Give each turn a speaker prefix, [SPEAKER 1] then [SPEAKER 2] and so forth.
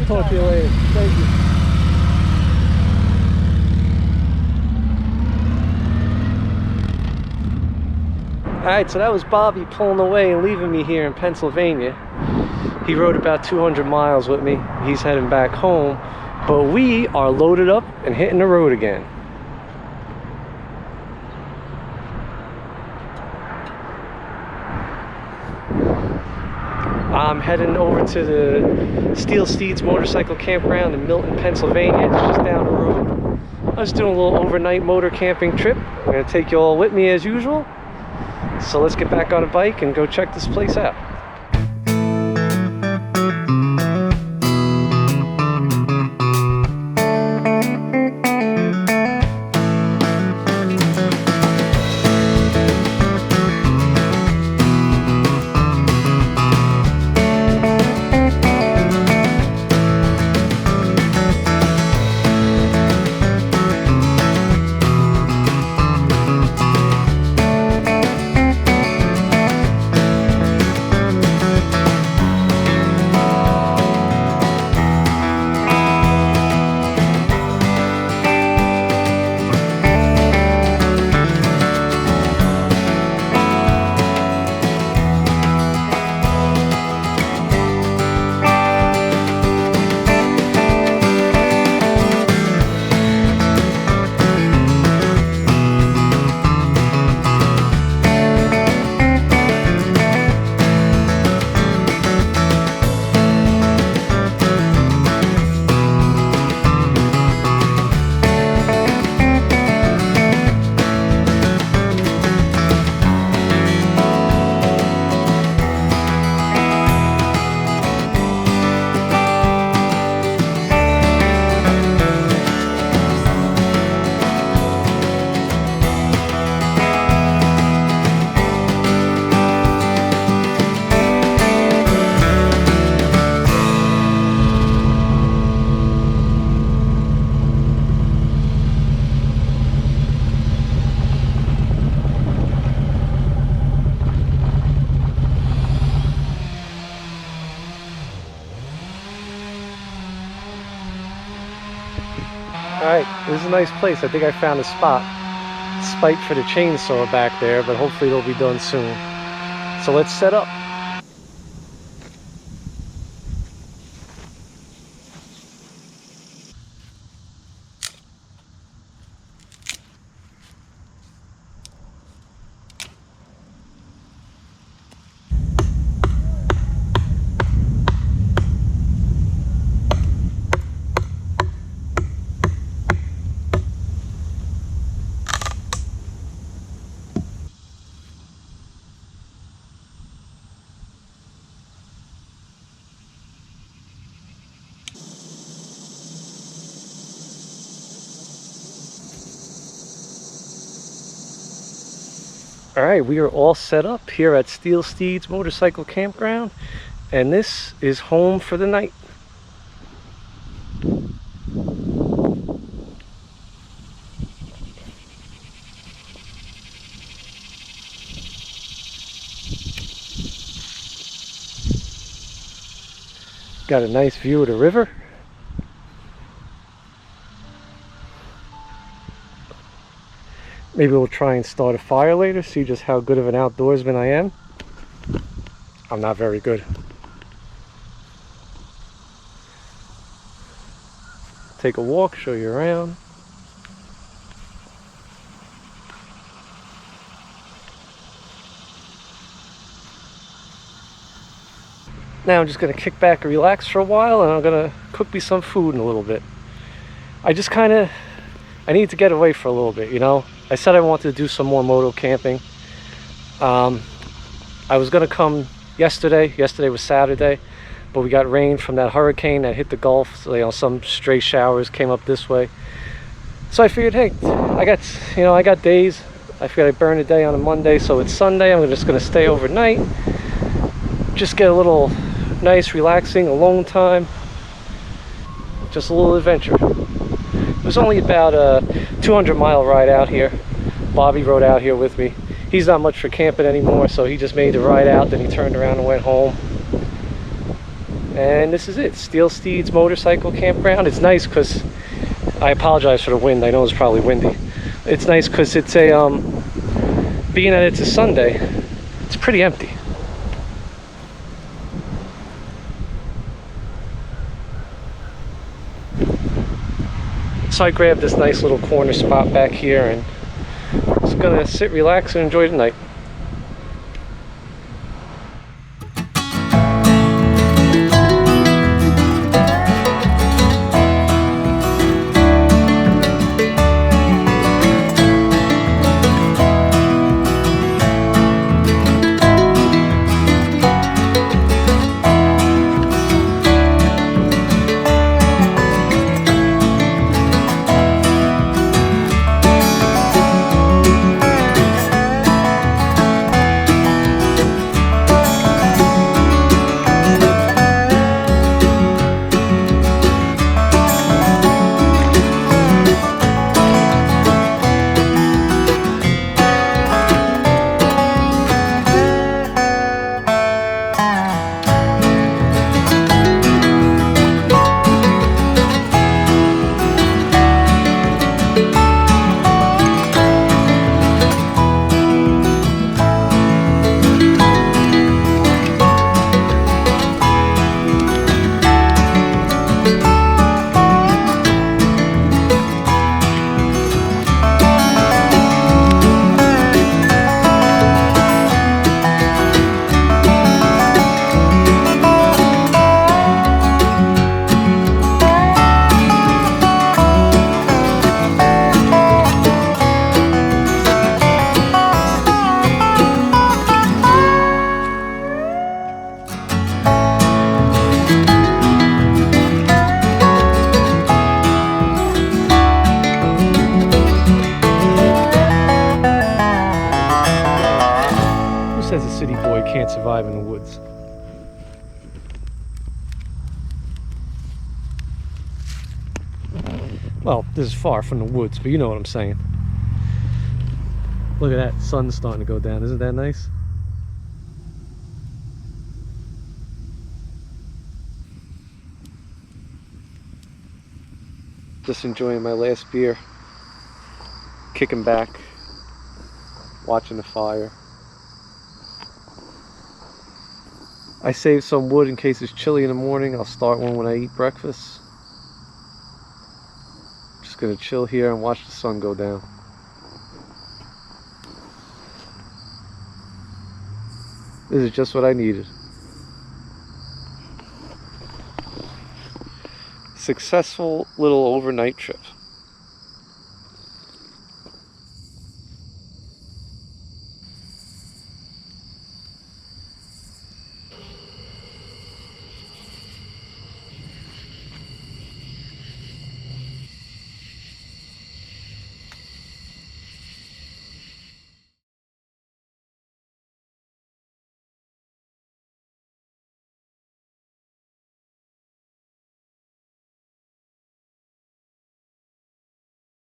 [SPEAKER 1] Talk to you later. Thank you. Alright, so that was Bobby pulling away and leaving me here in Pennsylvania. He rode about 200 miles with me. He's heading back home, but we are loaded up and hitting the road again. I'm heading over to the Steeds motorcycle campground in Milton, Pennsylvania. It's just down the road. I was doing a little overnight motor camping trip. I'm going to take you all with me as usual. So let's get back on a bike and go check this place out. Alright, this is a nice place. I think I found a spot. Spite for the chainsaw back there, but hopefully it'll be done soon. So let's set up. Alright, we are all set up here at Steeds Motorcycle Campground, and this is home for the night. Got a nice view of the river. Maybe we'll try and start a fire later, see just how good of an outdoorsman I am. I'm not very good. Take a walk, show you around. Now I'm just going to kick back and relax for a while, and I'm going to cook me some food in a little bit. I need to get away for a little bit, you know. I said I wanted to do some more moto camping. I was going to come yesterday. Yesterday was Saturday, but we got rain from that hurricane that hit the Gulf. So, you know, some stray showers came up this way. So I figured, hey, I got days. I figured I'd burn a day on a Monday, so it's Sunday. I'm just going to stay overnight. Just get a little nice, relaxing, alone time. Just a little adventure. It was only about a 200-mile ride out here. Bobby rode out here with me. He's not much for camping anymore, so he just made the ride out, then he turned around and went home. And this is it, Steeds Motorcycle Campground. It's nice because, I apologize for the wind, I know it's probably windy. It's nice because it's a, being that it's a Sunday, it's pretty empty. So I grabbed this nice little corner spot back here and just gonna sit, relax, and enjoy the night. Says a city boy can't survive in the woods. Well, this is far from the woods, but you know what I'm saying. Look at that, sun's starting to go down. Isn't that nice? Just enjoying my last beer. Kicking back. Watching the fire. I saved some wood in case it's chilly in the morning. I'll start one when I eat breakfast. Just gonna chill here and watch the sun go down. This is just what I needed. Successful little overnight trip.